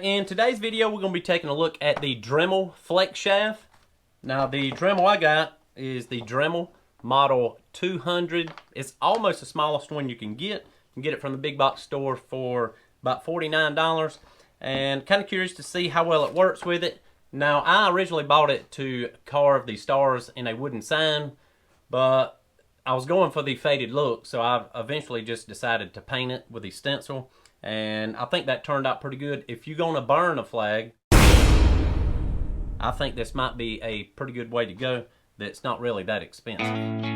In today's video, we're going to be taking a look at the DREMEL-flex shaft. Now, the Dremel I got is the Dremel Model 200. It's almost the smallest one you can get. You can get it from the big box store for about $49. And kind of curious to see how well it works with it. Now, I originally bought it to carve the stars in a wooden sign, but I was going for the faded look, so I eventually just decided to paint it with the stencil. And I think that turned out pretty good. If you're going to burn a flag, I think this might be a pretty good way to go. That's not really that expensive.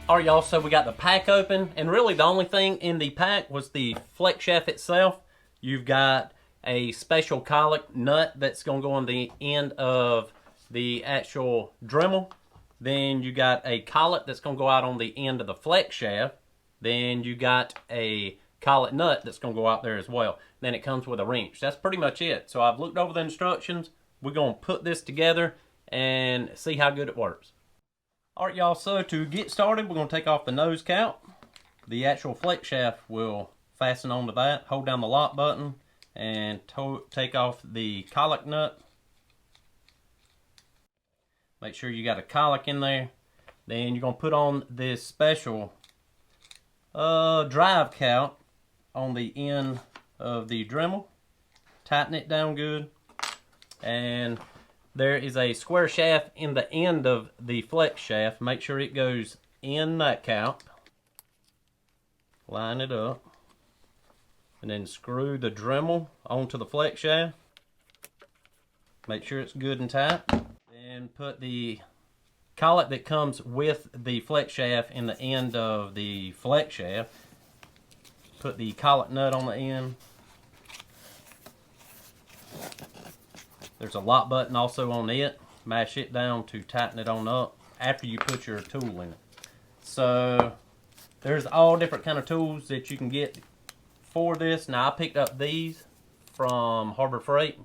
Alright y'all, so we got the pack open, and really the only thing in the pack was the flex shaft itself. You've got a special collet nut that's going to go on the end of the actual Dremel. Then you got a collet that's going to go out on the end of the flex shaft. Then you got a collet nut that's going to go out there as well. Then it comes with a wrench. That's pretty much it. So I've looked over the instructions. We're going to put this together and see how good it works. Alright y'all, so to get started, we're going to take off the nose cap. The actual flex shaft will fasten onto that. Hold down the lock button and take off the collet nut. Make sure you got a collet in there. Then you're going to put on this special drive cap on the end of the Dremel. Tighten it down good. And there is a square shaft in the end of the flex shaft. Make sure it goes in that cap. Line it up. And then screw the Dremel onto the flex shaft. Make sure it's good and tight. Then put the collet that comes with the flex shaft in the end of the flex shaft. Put the collet nut on the end. There's a lock button also on it. Mash it down to tighten it on up after you put your tool in it. So there's all different kind of tools that you can get for this. Now I picked up these from Harbor Freight,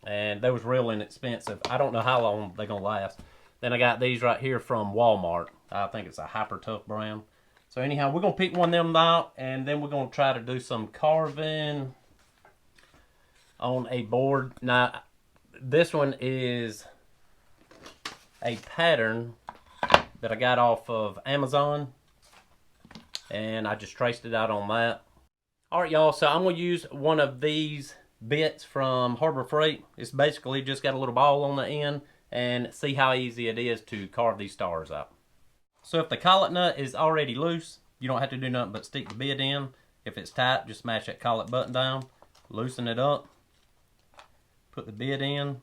and they was real inexpensive. I don't know how long they're gonna last. Then I got these right here from Walmart. I think it's a Hyper Tough brand. So anyhow, we're gonna pick one of them out, and then we're gonna try to do some carving on a board. Now, this one is a pattern that I got off of Amazon, and I just traced it out on that. Alright y'all, so I'm going to use one of these bits from Harbor Freight. It's basically just got a little ball on the end, and see how easy it is to carve these stars out. So if the collet nut is already loose, you don't have to do nothing but stick the bit in. If it's tight, just smash that collet button down, loosen it up. Put the bit in.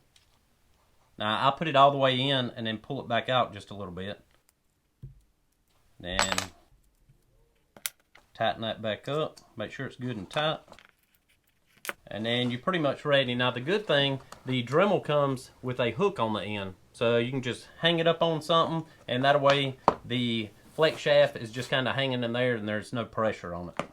Now I put it all the way in and then pull it back out just a little bit. Then tighten that back up. Make sure it's good and tight. And then you're pretty much ready. Now the good thing, the Dremel comes with a hook on the end. So you can just hang it up on something, and that way the flex shaft is just kind of hanging in there and there's no pressure on it.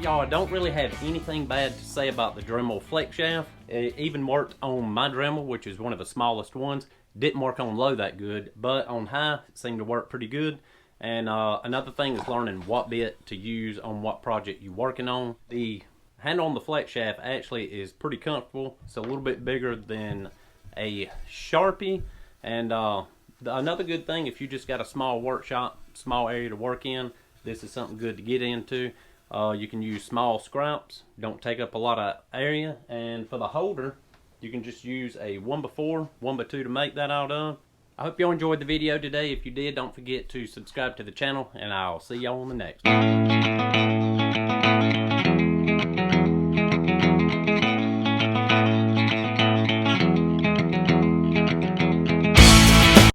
Y'all, I don't really have anything bad to say about the Dremel flex shaft. It even worked on my Dremel, which is one of the smallest ones. Didn't work on low that good, but on high it seemed to work pretty good. And another thing is learning what bit to use on what project you're working on. The handle on the flex shaft actually is pretty comfortable. It's a little bit bigger than a Sharpie. And another good thing, if you just got a small workshop, small area to work in, this is something good to get into. You can use small scraps, don't take up a lot of area. And for the holder, you can just use a 1x4, 1x2 to make that out of. I hope y'all enjoyed the video today. If you did, don't forget to subscribe to the channel, and I'll see y'all on the next one.